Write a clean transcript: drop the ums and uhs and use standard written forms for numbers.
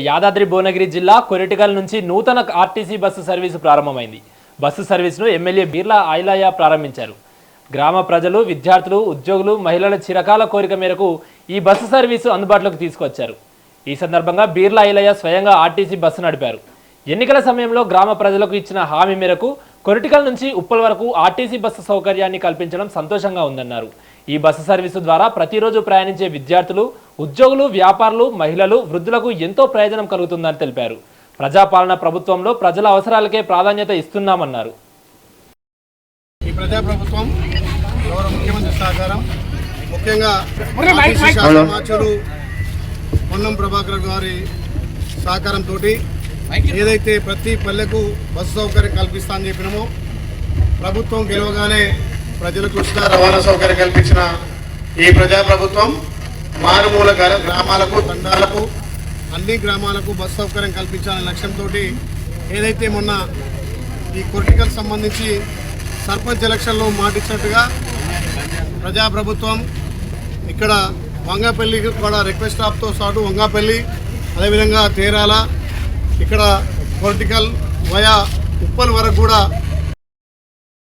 యాదాద్రి భువనగిరి జిల్లా కొరిటికల్ నుంచి నూతన ఆర్టీసీ బస్సు సర్వీసు ప్రారంభమైంది. బస్సు సర్వీసును ఎమ్మెల్యే బీర్లా ఐలయ్య ప్రారంభించారు. గ్రామ ప్రజలు, విద్యార్థులు, ఉద్యోగులు, మహిళల చిరకాల కోరిక మేరకు ఈ బస్సు సర్వీసు అందుబాటులోకి తీసుకొచ్చారు. ఈ సందర్భంగా బీర్లా ఐలయ్య స్వయంగా ఆర్టీసీ బస్సు నడిపారు. ఎన్నికల సమయంలో గ్రామ ప్రజలకు ఇచ్చిన హామీ మేరకు కొరిటికల్ నుంచి ఉప్పల్ వరకు ఆర్టీసీ బస్సు సౌకర్యాన్ని కల్పించడం సంతోషంగా ఉందన్నారు. ఈ బస్సు సర్వీసు ద్వారా ప్రతిరోజు ప్రయాణించే విద్యార్థులు, ఉద్యోగులు, వ్యాపారులు, మహిళలు, వృద్ధులకు ఎంతో ప్రయోజనం కలుగుతుందని తెలిపారు. ప్రజాపాలన ప్రభుత్వంలో ప్రజల అవసరాలకే ప్రాధాన్యత ఇస్తున్నామన్నారు. ఈ ప్రజాప్రభుత్వం గౌరవ ముఖ్యమంత్రి సహకారం, ముఖ్యంగా పొన్నం ప్రభాకర్ గారి సహకారంతో ఏదైతే ప్రతి పల్లెకు బస్సు సౌకర్యం కల్పిస్తామని చెప్పినామో, ప్రభుత్వం గెలవగానే ప్రజలకు ఉచిత రవాణా సౌకర్యం కల్పించిన ఈ ప్రజాప్రభుత్వం మారుమూల గ్రామాలకు, తండాలకు, అన్ని గ్రామాలకు బస్సు సౌకర్యం కల్పించాలనే లక్ష్యంతో ఏదైతే మొన్న ఈ కొరిటికల్ సంబంధించి సర్పంచ్ ఎలక్షన్లో మాటిచ్చినట్టుగా ప్రజాప్రభుత్వం ఇక్కడ వంగాపల్లికి కూడా రిక్వెస్ట్ స్టాప్తో పాటు వంగాపల్లి, అదేవిధంగా తేరాల, ఇక్కడ కొరిటికల్ వయా ఉప్పల్ వరకు కూడా